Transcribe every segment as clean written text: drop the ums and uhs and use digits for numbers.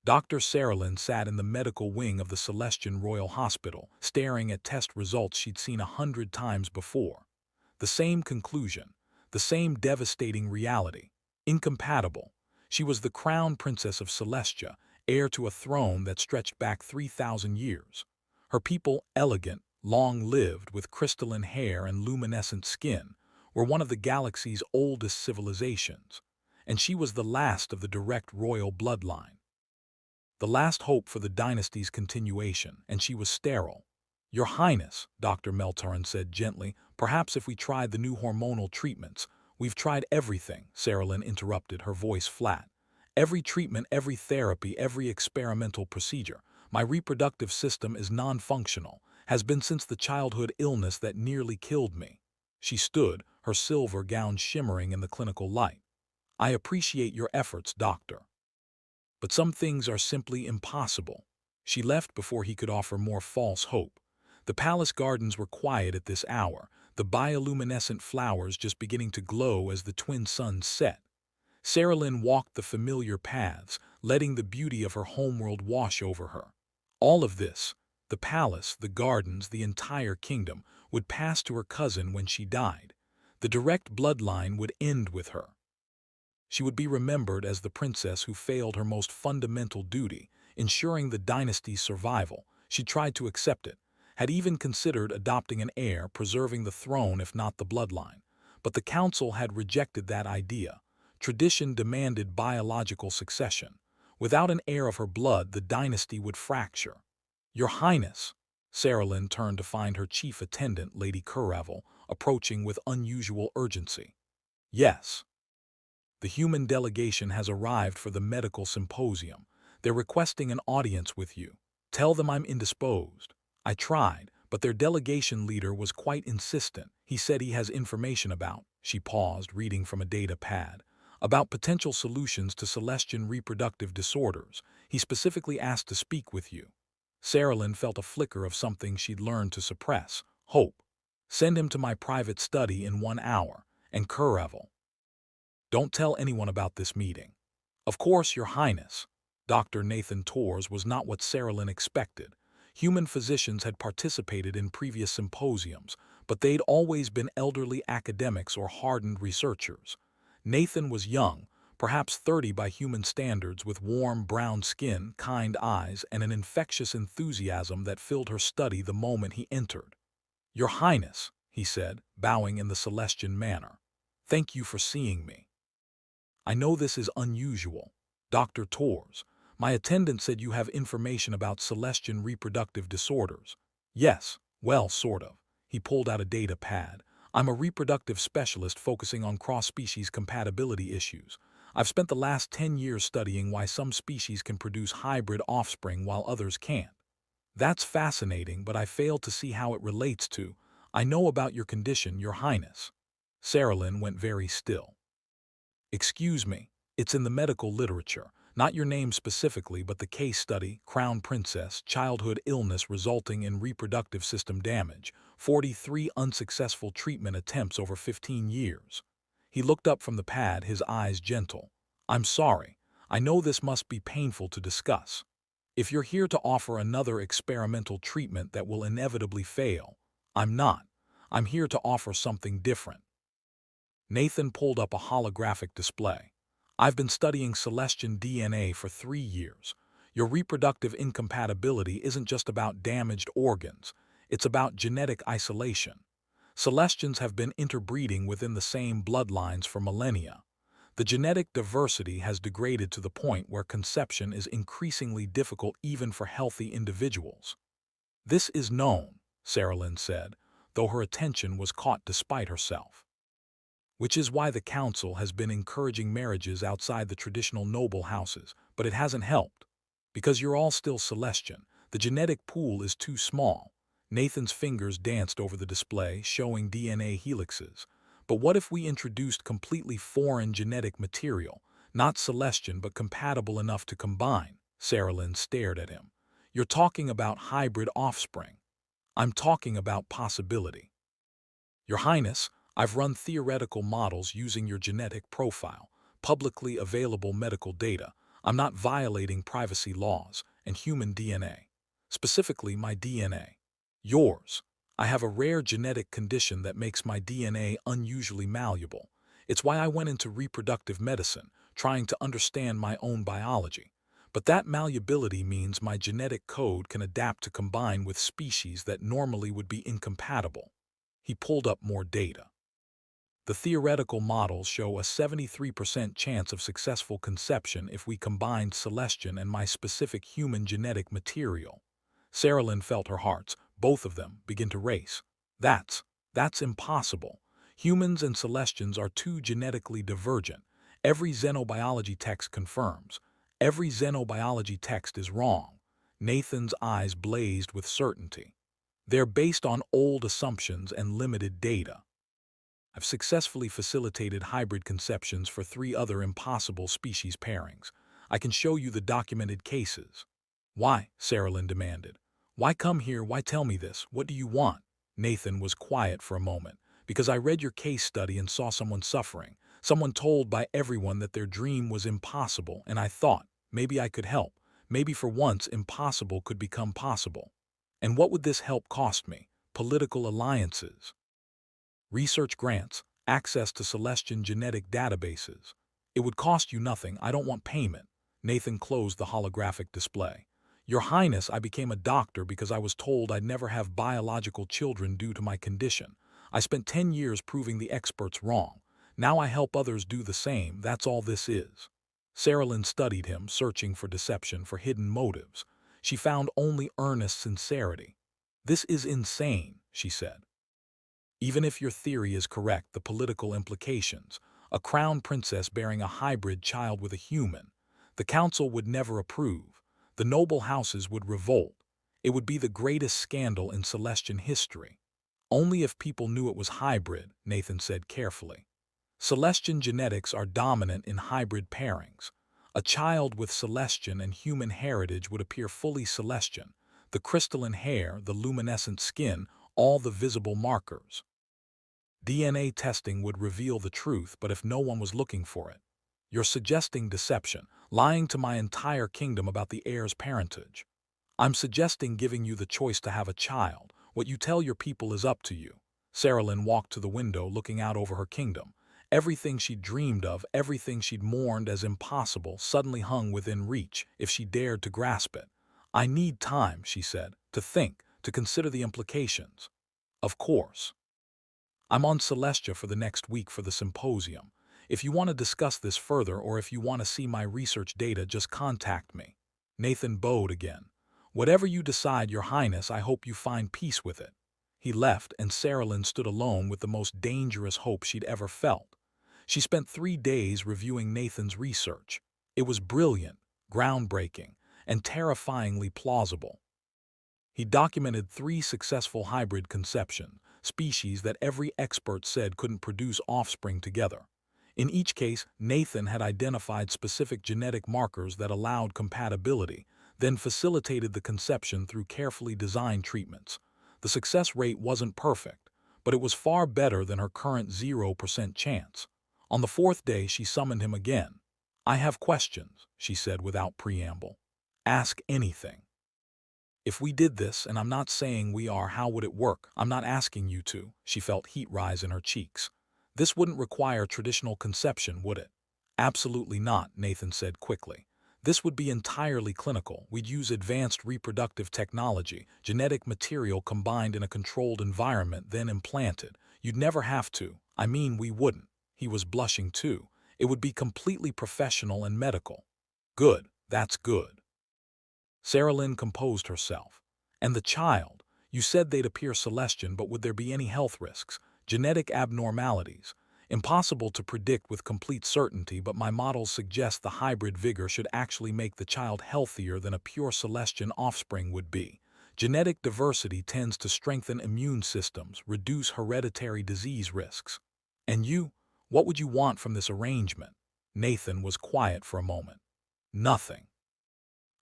Dr. Saralyn sat in the medical wing of the Celestian Royal Hospital, staring at test results she'd seen 100 times before. The same conclusion, the same devastating reality. Incompatible. She was the crown princess of Celestia, heir to a throne that stretched back 3,000 years. Her people, elegant, long-lived, with crystalline hair and luminescent skin, were one of the galaxy's oldest civilizations, and she was the last of the direct royal bloodline. The last hope for the dynasty's continuation, and she was sterile. "Your Highness," Dr. Meltaran said gently, "perhaps if we tried the new hormonal treatments—" "We've tried everything," Saralyn interrupted, her voice flat. "Every treatment, every therapy, every experimental procedure. My reproductive system is non-functional, has been since the childhood illness that nearly killed me." She stood, her silver gown shimmering in the clinical light. "I appreciate your efforts, doctor. But some things are simply impossible." She left before he could offer more false hope. The palace gardens were quiet at this hour, the bioluminescent flowers just beginning to glow as the twin suns set. Saralyn walked the familiar paths, letting the beauty of her homeworld wash over her. All of this, the palace, the gardens, the entire kingdom, would pass to her cousin when she died. The direct bloodline would end with her. She would be remembered as the princess who failed her most fundamental duty, ensuring the dynasty's survival. She tried to accept it, had even considered adopting an heir, preserving the throne if not the bloodline. But the council had rejected that idea. Tradition demanded biological succession. Without an heir of her blood, the dynasty would fracture. "Your Highness!" Saralyn turned to find her chief attendant, Lady Curavel, approaching with unusual urgency. "Yes. The human delegation has arrived for the medical symposium. They're requesting an audience with you. Tell them I'm indisposed." I tried, but their delegation leader was quite insistent. He said he has information about— She paused, reading from a data pad. "About potential solutions to Celestian reproductive disorders. He specifically asked to speak with you." Saralyn felt a flicker of something she'd learned to suppress— hope. "Send him to my private study in 1 hour. And Curavel, don't tell anyone about this meeting." "Of course, Your Highness." Dr. Nathan Torres was not what Saralyn expected. Human physicians had participated in previous symposiums, but they'd always been elderly academics or hardened researchers. Nathan was young, perhaps 30 by human standards, with warm brown skin, kind eyes, and an infectious enthusiasm that filled her study the moment he entered. "Your Highness," he said, bowing in the Celestian manner. "Thank you for seeing me. I know this is unusual. Dr. Torres, my attendant said you have information about Celestian reproductive disorders." "Yes, well, sort of." He pulled out a data pad. "I'm a reproductive specialist focusing on cross-species compatibility issues. I've spent the last 10 years studying why some species can produce hybrid offspring while others can't. That's fascinating, but I fail to see how it relates to— I know about your condition, Your Highness." Saralyn went very still. "Excuse me, it's in the medical literature. Not your name specifically, but the case study, Crown Princess, childhood illness resulting in reproductive system damage, 43 unsuccessful treatment attempts over 15 years. He looked up from the pad, his eyes gentle. "I'm sorry. I know this must be painful to discuss. If you're here to offer another experimental treatment that will inevitably fail, I'm not. I'm here to offer something different." Nathan pulled up a holographic display. "I've been studying Celestian DNA for 3 years. Your reproductive incompatibility isn't just about damaged organs. It's about genetic isolation. Celestians have been interbreeding within the same bloodlines for millennia. The genetic diversity has degraded to the point where conception is increasingly difficult even for healthy individuals." "This is known," Saralyn said, though her attention was caught despite herself. "Which is why the council has been encouraging marriages outside the traditional noble houses, but it hasn't helped. Because you're all still Celestian, the genetic pool is too small." Nathan's fingers danced over the display, showing DNA helixes. "But what if we introduced completely foreign genetic material, not Celestian but compatible enough to combine?" Saralyn stared at him. "You're talking about hybrid offspring. I'm talking about possibility. Your Highness, I've run theoretical models using your genetic profile, publicly available medical data. I'm not violating privacy laws and human DNA. Specifically, my DNA. Yours. I have a rare genetic condition that makes my DNA unusually malleable. It's why I went into reproductive medicine, trying to understand my own biology. But that malleability means my genetic code can adapt to combine with species that normally would be incompatible. He pulled up more data. The theoretical models show a 73% chance of successful conception if we combined Celestian and my specific human genetic material. Sarah Lynn felt her hearts, both of them, begin to race. That's impossible. Humans and Celestians are too genetically divergent. Every xenobiology text confirms. Every xenobiology text is wrong. Nathan's eyes blazed with certainty. They're based on old assumptions and limited data. I've successfully facilitated hybrid conceptions for 3 other impossible species pairings. I can show you the documented cases. Why? Sarah Lynn demanded. Why come here? Why tell me this? What do you want? Nathan was quiet for a moment. Because I read your case study and saw someone suffering. Someone told by everyone that their dream was impossible, and I thought, maybe I could help. Maybe for once impossible could become possible. And what would this help cost me? Political alliances, research grants, access to Celestian genetic databases. It would cost you nothing. I don't want payment. Nathan closed the holographic display. Your Highness, I became a doctor because I was told I'd never have biological children due to my condition. I spent 10 years proving the experts wrong. Now I help others do the same. That's all this is. Sarah Lynn studied him, searching for deception, for hidden motives. She found only earnest sincerity. This is insane, she said. Even if your theory is correct, the political implications, a crown princess bearing a hybrid child with a human, the council would never approve. The noble houses would revolt. It would be the greatest scandal in Celestian history. Only if people knew it was hybrid, Nathan said carefully. Celestian genetics are dominant in hybrid pairings. A child with Celestian and human heritage would appear fully Celestian, the crystalline hair, the luminescent skin, all the visible markers. DNA testing would reveal the truth, but if no one was looking for it. You're suggesting deception, lying to my entire kingdom about the heir's parentage. I'm suggesting giving you the choice to have a child. What you tell your people is up to you. Sarah Lynn walked to the window, looking out over her kingdom. Everything she'd dreamed of, everything she'd mourned as impossible, suddenly hung within reach, if she dared to grasp it. I need time, she said, to think, to consider the implications. Of course. I'm on Celestia for the next week for the symposium. If you want to discuss this further or if you want to see my research data, just contact me. Nathan bowed again. Whatever you decide, Your Highness, I hope you find peace with it. He left, and Sarah Lynn stood alone with the most dangerous hope she'd ever felt. She spent 3 days reviewing Nathan's research. It was brilliant, groundbreaking, and terrifyingly plausible. He documented 3 successful hybrid conceptions, species that every expert said couldn't produce offspring together. In each case, Nathan had identified specific genetic markers that allowed compatibility, then facilitated the conception through carefully designed treatments. The success rate wasn't perfect, but it was far better than her current 0% chance. On the 4th day, she summoned him again. I have questions, she said without preamble. Ask anything. If we did this, and I'm not saying we are, how would it work? I'm not asking you to. She felt heat rise in her cheeks. This wouldn't require traditional conception, would it? Absolutely not, Nathan said quickly. This would be entirely clinical. We'd use advanced reproductive technology, genetic material combined in a controlled environment, then implanted. You'd never have to. I mean, we wouldn't. He was blushing too. It would be completely professional and medical. Good, that's good. Sarah Lynn composed herself. And the child? You said they'd appear Celestian, but would there be any health risks? Genetic abnormalities? Impossible to predict with complete certainty, but my models suggest the hybrid vigor should actually make the child healthier than a pure Celestian offspring would be. Genetic diversity tends to strengthen immune systems, reduce hereditary disease risks. And you? What would you want from this arrangement? Nathan was quiet for a moment. Nothing.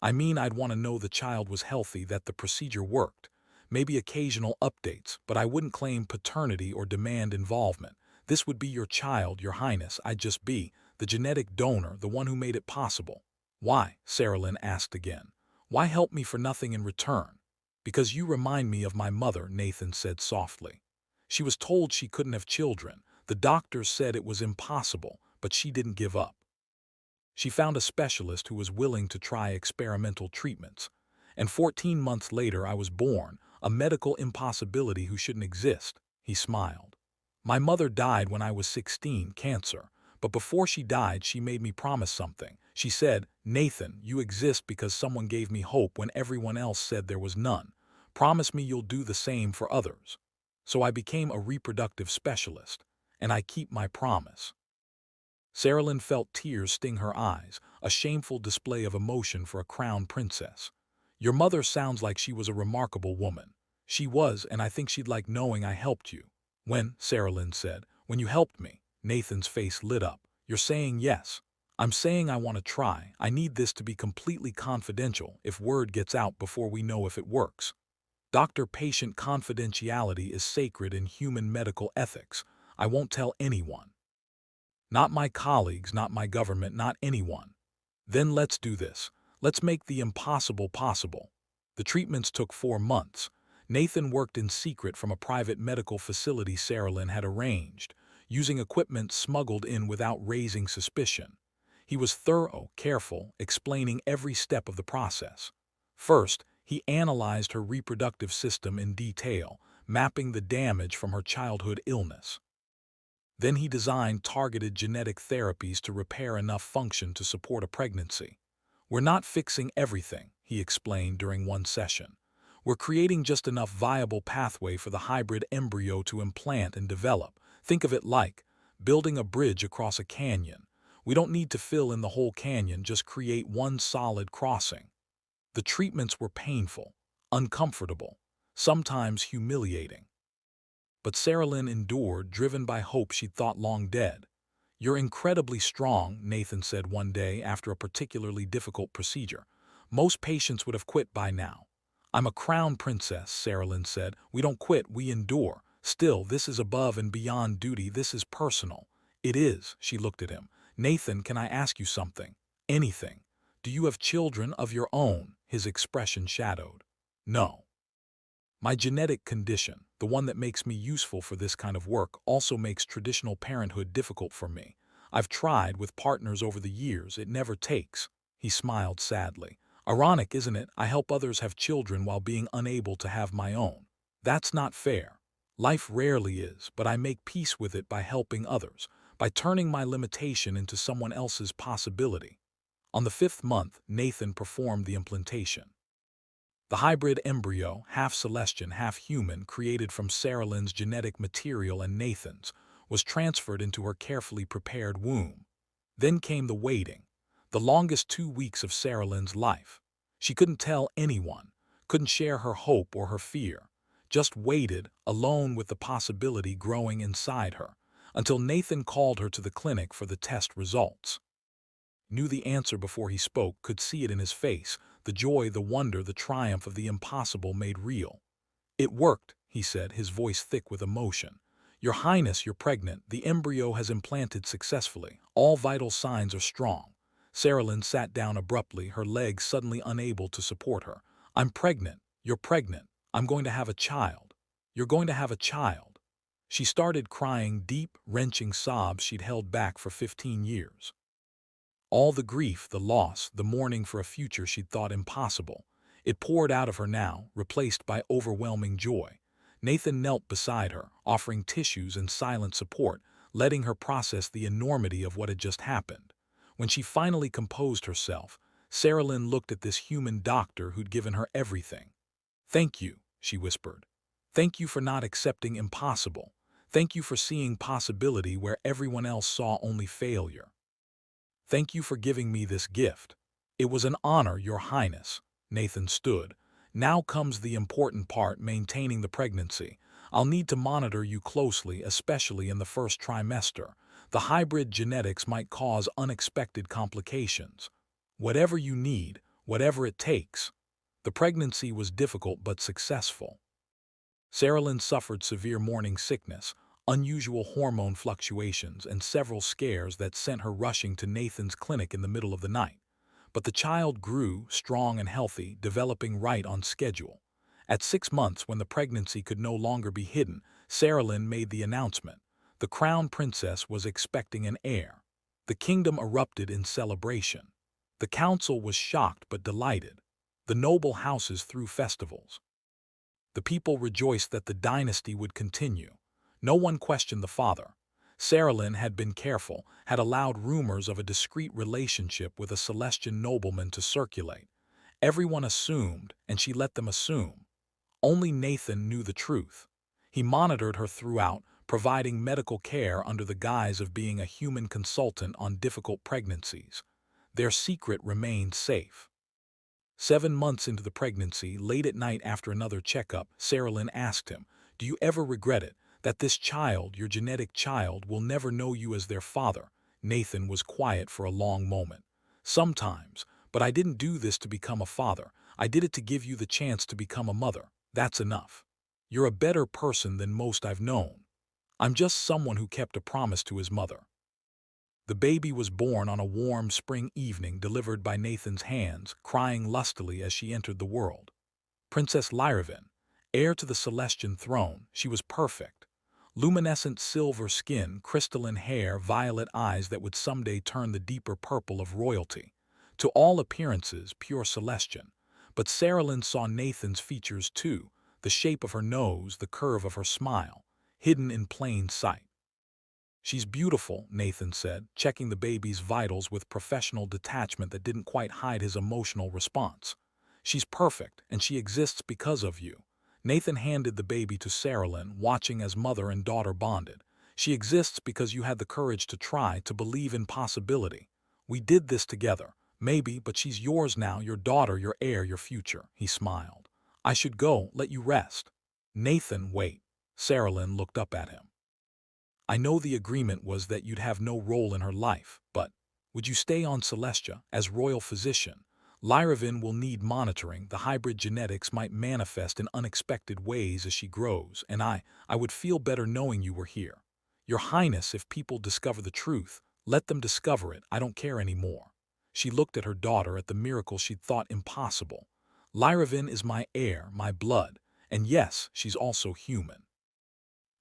I mean, I'd want to know the child was healthy, that the procedure worked. Maybe occasional updates, but I wouldn't claim paternity or demand involvement. This would be your child, Your Highness. I'd just be the genetic donor, the one who made it possible. Why? Sarah Lynn asked again. Why help me for nothing in return? Because you remind me of my mother, Nathan said softly. She was told she couldn't have children. The doctors said it was impossible, but she didn't give up. She found a specialist who was willing to try experimental treatments. And 14 months later I was born, a medical impossibility who shouldn't exist. He smiled. My mother died when I was 16, cancer. But before she died, she made me promise something. She said, Nathan, you exist because someone gave me hope when everyone else said there was none. Promise me you'll do the same for others. So I became a reproductive specialist. And I keep my promise. Sarah Lynn felt tears sting her eyes, a shameful display of emotion for a crown princess. Your mother sounds like she was a remarkable woman. She was, and I think she'd like knowing I helped you. When, Sarah Lynn said, when you helped me, Nathan's face lit up. You're saying yes. I'm saying I want to try. I need this to be completely confidential if word gets out before we know if it works. Doctor-patient confidentiality is sacred in human medical ethics. I won't tell anyone. Not my colleagues, not my government, not anyone. Then let's do this. Let's make the impossible possible. The treatments took 4 months. Nathan worked in secret from a private medical facility Sarah Lynn had arranged, using equipment smuggled in without raising suspicion. He was thorough, careful, explaining every step of the process. First, he analyzed her reproductive system in detail, mapping the damage from her childhood illness. Then he designed targeted genetic therapies to repair enough function to support a pregnancy. We're not fixing everything, he explained during one session. We're creating just enough viable pathway for the hybrid embryo to implant and develop. Think of it like building a bridge across a canyon. We don't need to fill in the whole canyon, just create one solid crossing. The treatments were painful, uncomfortable, sometimes humiliating. But Sarah Lynn endured, driven by hope she'd thought long dead. You're incredibly strong, Nathan said one day after a particularly difficult procedure. Most patients would have quit by now. I'm a crown princess, Sarah Lynn said. We don't quit, we endure. Still, this is above and beyond duty, this is personal. It is, she looked at him. Nathan, can I ask you something? Anything. Do you have children of your own? His expression shadowed. No. My genetic condition, the one that makes me useful for this kind of work, also makes traditional parenthood difficult for me. I've tried with partners over the years, it never takes. He smiled sadly. Ironic, isn't it? I help others have children while being unable to have my own. That's not fair. Life rarely is, but I make peace with it by helping others, by turning my limitation into someone else's possibility. On the 5th month, Nathan performed the implantation. The hybrid embryo, half Celestian, half human, created from Sarah Lynn's genetic material and Nathan's, was transferred into her carefully prepared womb. Then came the waiting, the longest 2 weeks of Sarah Lynn's life. She couldn't tell anyone, couldn't share her hope or her fear, just waited, alone with the possibility growing inside her, until Nathan called her to the clinic for the test results. Knew the answer before he spoke, could see it in his face, the joy, the wonder, the triumph of the impossible made real. It worked, he said, his voice thick with emotion. Your Highness, you're pregnant. The embryo has implanted successfully. All vital signs are strong. Sarah Lynn sat down abruptly, her legs suddenly unable to support her. I'm pregnant. You're pregnant. I'm going to have a child. You're going to have a child. She started crying deep, wrenching sobs she'd held back for 15 years. All the grief, the loss, the mourning for a future she'd thought impossible. It poured out of her now, replaced by overwhelming joy. Nathan knelt beside her, offering tissues and silent support, letting her process the enormity of what had just happened. When she finally composed herself, Sarah Lynn looked at this human doctor who'd given her everything. Thank you, she whispered. Thank you for not accepting impossible. Thank you for seeing possibility where everyone else saw only failure. Thank you for giving me this gift. It was an honor, Your Highness. Nathan stood. Now comes the important part, maintaining the pregnancy. I'll need to monitor you closely, especially in the first trimester. The hybrid genetics might cause unexpected complications. Whatever you need, whatever it takes. The pregnancy was difficult but successful. Sarah Lynn suffered severe morning sickness, unusual hormone fluctuations, and several scares that sent her rushing to Nathan's clinic in the middle of the night. But the child grew, strong and healthy, developing right on schedule. At 6 months, when the pregnancy could no longer be hidden, Saralyn made the announcement. The crown princess was expecting an heir. The kingdom erupted in celebration. The council was shocked but delighted. The noble houses threw festivals. The people rejoiced that the dynasty would continue. No one questioned the father. Saralyn had been careful, had allowed rumors of a discreet relationship with a Celestian nobleman to circulate. Everyone assumed, and she let them assume. Only Nathan knew the truth. He monitored her throughout, providing medical care under the guise of being a human consultant on difficult pregnancies. Their secret remained safe. 7 months into the pregnancy, late at night after another checkup, Saralyn asked him, "Do you ever regret it, that this child, your genetic child, will never know you as their father?" Nathan was quiet for a long moment. "Sometimes, but I didn't do this to become a father. I did it to give you the chance to become a mother. That's enough. You're a better person than most I've known. I'm just someone who kept a promise to his mother." The baby was born on a warm spring evening, delivered by Nathan's hands, crying lustily as she entered the world. Princess Lyravin, heir to the Celestian throne, she was perfect. Luminescent silver skin, crystalline hair, violet eyes that would someday turn the deeper purple of royalty. To all appearances, pure Celestian. But Saralyn saw Nathan's features too, the shape of her nose, the curve of her smile, hidden in plain sight. "She's beautiful," Nathan said, checking the baby's vitals with professional detachment that didn't quite hide his emotional response. "She's perfect, and she exists because of you." Nathan handed the baby to Saralyn, watching as mother and daughter bonded. "She exists because you had the courage to try, to believe in possibility. We did this together. Maybe, but she's yours now, your daughter, your heir, your future." He smiled. "I should go, let you rest." "Nathan, wait." Saralyn looked up at him. "I know the agreement was that you'd have no role in her life, but would you stay on Celestia as royal physician? Lyravin will need monitoring. The hybrid genetics might manifest in unexpected ways as she grows, and I would feel better knowing you were here. Your Highness, if people discover the truth, let them discover it. I don't care anymore." She looked at her daughter, at the miracle she'd thought impossible. "Lyravin is my heir, my blood, and yes, she's also human.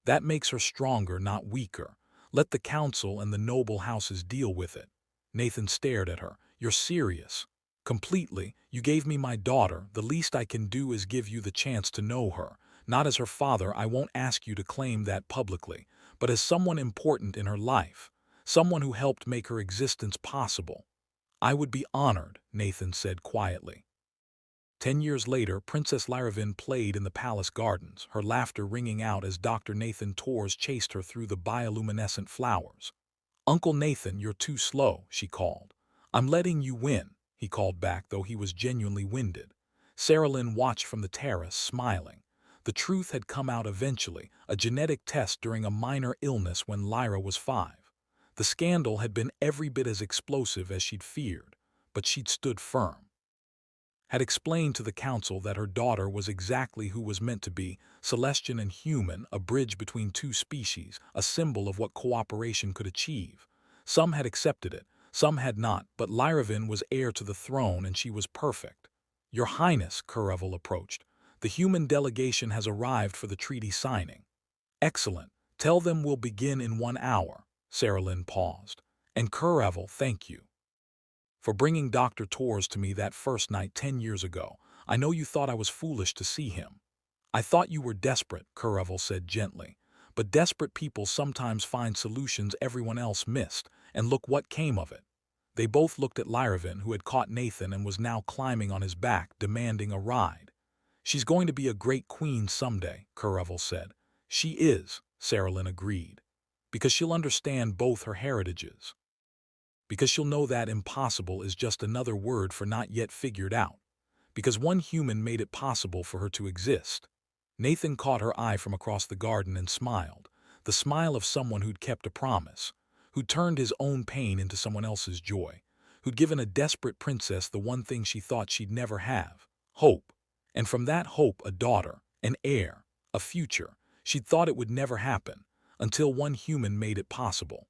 That makes her stronger, not weaker. Let the council and the noble houses deal with it." Nathan stared at her. "You're serious?" "Completely. You gave me my daughter. The least I can do is give you the chance to know her. Not as her father, I won't ask you to claim that publicly, but as someone important in her life. Someone who helped make her existence possible." "I would be honored," Nathan said quietly. 10 years later, Princess Lyravin played in the palace gardens, her laughter ringing out as Dr. Nathan Tors chased her through the bioluminescent flowers. "Uncle Nathan, you're too slow," she called. "I'm letting you win," he called back, though he was genuinely winded. Saralyn watched from the terrace, smiling. The truth had come out eventually, a genetic test during a minor illness when Lyra was 5. The scandal had been every bit as explosive as she'd feared, but she'd stood firm. Had explained to the council that her daughter was exactly who was meant to be, Celestian and human, a bridge between two species, a symbol of what cooperation could achieve. Some had accepted it, some had not, but Lyravin was heir to the throne and she was perfect. "Your Highness," Kurevel approached, "the human delegation has arrived for the treaty signing." "Excellent. Tell them we'll begin in 1 hour." Saralyn paused. "And Kurevel, thank you for bringing Dr. Tors to me that first night 10 years ago. I know you thought I was foolish to see him." "I thought you were desperate," Kurevel said gently. "But desperate people sometimes find solutions everyone else missed, and look what came of it." They both looked at Lyravin, who had caught Nathan and was now climbing on his back, demanding a ride. "She's going to be a great queen someday," Kurevel said. "She is," Saralyn agreed. "Because she'll understand both her heritages. Because she'll know that impossible is just another word for not yet figured out. Because one human made it possible for her to exist." Nathan caught her eye from across the garden and smiled, the smile of someone who'd kept a promise, who'd turned his own pain into someone else's joy, who'd given a desperate princess the one thing she thought she'd never have: hope. And from that hope, a daughter, an heir, a future. She'd thought it would never happen, until one human made it possible.